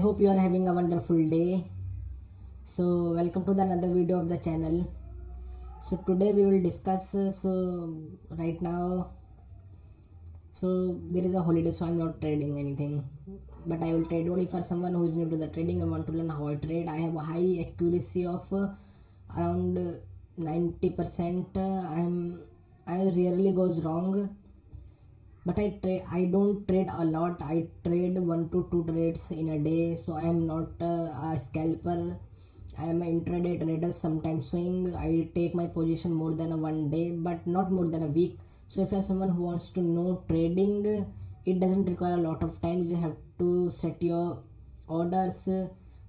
hope you are having a wonderful day. So welcome to the another video of the channel. So today we will discuss right now, so there is a holiday, so I'm not trading anything, but I will trade only for someone who is new to the trading and want to learn how I trade. I have a high accuracy of around 90%. I rarely goes wrong, but I don't trade a lot. I trade 1 to 2 trades in a day, so I am not a scalper. I am an intraday trader. Sometimes swing. I take my position more than a 1 day, but not more than a week. So if you are someone who wants to know trading, it doesn't require a lot of time. You just have to set your orders.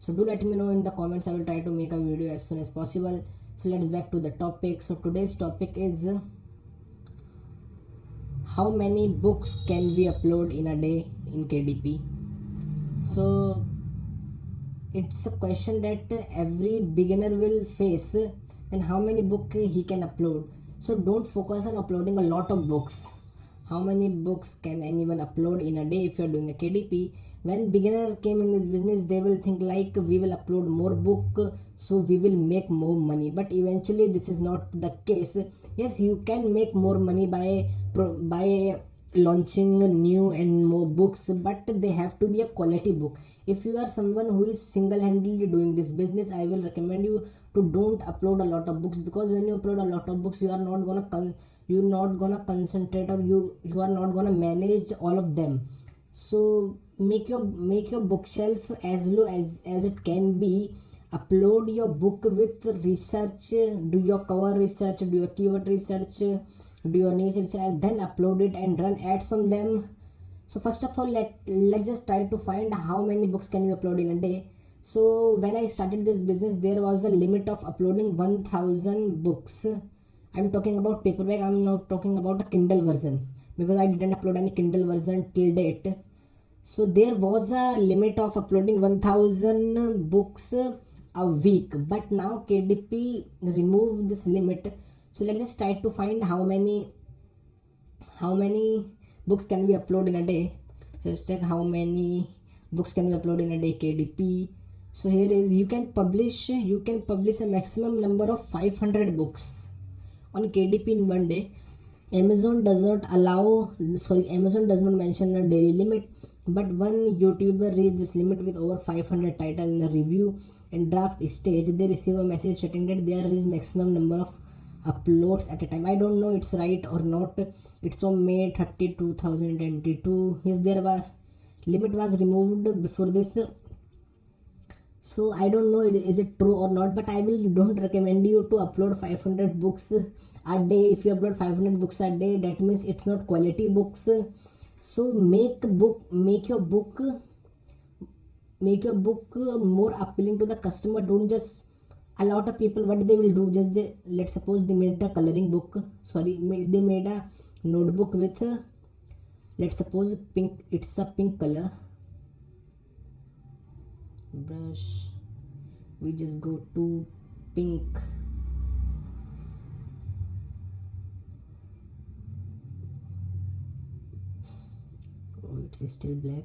So do let me know in the comments. I will try to make a video as soon as possible. So let's back to the topic. So today's topic is how many books can we upload in a day in KDP. So it's a question that every beginner will face, and how many books he can upload. So don't focus on uploading a lot of books. How many books can anyone upload in a day if you are doing a KDP? When beginner came in this business, they will think like we will upload more book, so we will make more money. But eventually this is not the case. Yes, you can make more money by launching new and more books, but they have to be a quality book. If you are someone who is single-handedly doing this business, I will recommend you to don't upload a lot of books, because when you upload a lot of books, you are not gonna concentrate, or you are not gonna manage all of them. So make your bookshelf as low as it can be. Upload your book with research. Do your cover research, do your keyword research, do your niche research, then upload it and run ads on them. So first of all, let's just try to find how many books can we upload in a day. So when I started this business, there was a limit of uploading 1000 books. I'm talking about paperback. I'm not talking about a Kindle version, because I didn't upload any Kindle version till date. So there was a limit of uploading 1000 books a week, but now KDP removed this limit. So let's just try to find how many books can we upload in a day. So let's check how many books can we upload in a day KDP. So here is, you can publish a maximum number of 500 books on KDP in one day. Amazon does not mention a daily limit, but one YouTuber reached this limit with over 500 titles in the review and draft stage. They receive a message stating that there is maximum number of uploads at a time. I don't know it's right or not. It's from May 30, 2022. Yes, limit was removed before this. So I don't know is it true or not, but I don't recommend you to upload 500 books a day. If you upload 500 books a day, that means it's not quality books. So make your book more appealing to the customer. Don't just, a lot of people, what they will do, let's suppose they made a coloring book, they made a notebook with let's suppose pink, it's a pink color brush. We just go to pink. Oh, it's still black.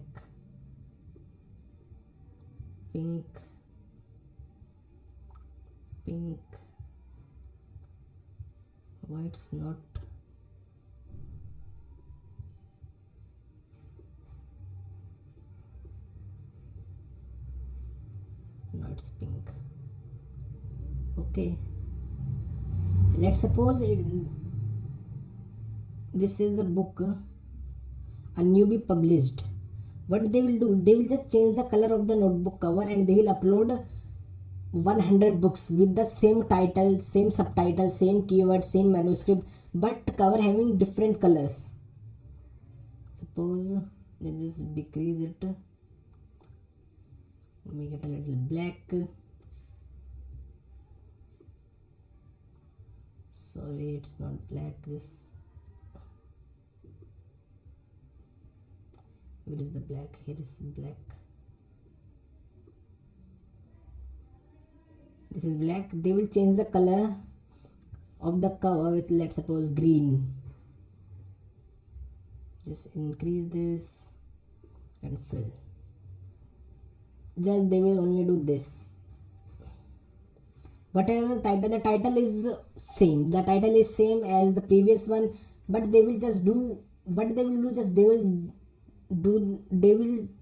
Pink. Why it's not? No, it's pink. Okay, let's suppose this is a book, a newbie published. What they will do, they will just change the color of the notebook cover, and they will upload 100 books with the same title, same subtitle, same keyword, same manuscript, but cover having different colors. Suppose they just decrease it, make it a little black. Sorry, it's not black. Where is the black? Here is black. This is black. They will change the color of the cover with, let's suppose, green. Just increase this and fill. just they will only do this. Whatever the title is same. The title is same as the previous one, but they will just do what they will do.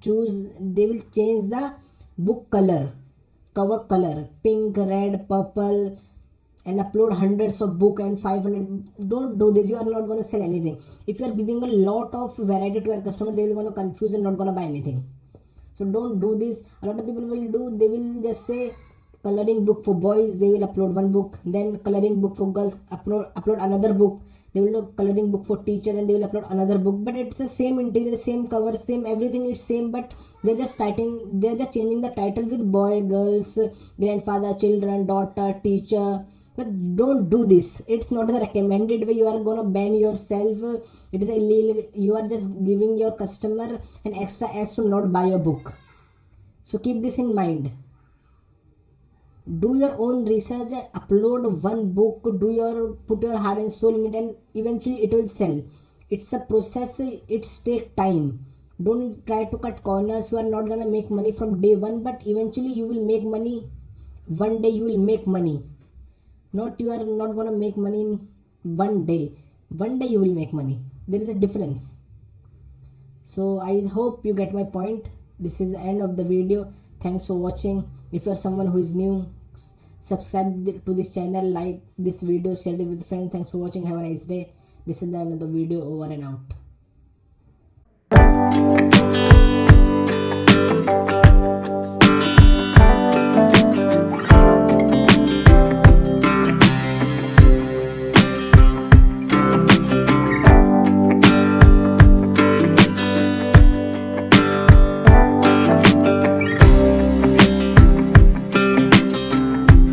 Just they will change the book color, cover color, pink, red, purple, and upload hundreds of book and 500. Don't do this. You are not going to sell anything. If you are giving a lot of variety to your customer, they will going to confuse and not going to buy anything. So don't do this. A lot of people will do, they will just say coloring book for boys, they will upload one book, then coloring book for girls, upload another book. They will do coloring book for teacher and they will upload another book, but it's the same interior, same cover, same everything is same, but they're just changing the title with boy, girls, grandfather, children, daughter, teacher. But don't do this. It's not the recommended way. You are gonna ban yourself. It is illegal. You are just giving your customer an extra S to not buy your book. So keep this in mind. Do your own research, upload one book, put your heart and soul in it, and eventually it will sell. It's a process, it's take time. Don't try to cut corners. You are not gonna make money from day one, but eventually you will make money. One day you will make money. Not you are not gonna make money in one day. One day you will make money. There is a difference. So I hope you get my point. This is the end of the video. Thanks for watching. If you are someone who is new, subscribe to this channel, like this video, share it with friends. Thanks for watching. Have a nice day. This is the end of the video. Over and out.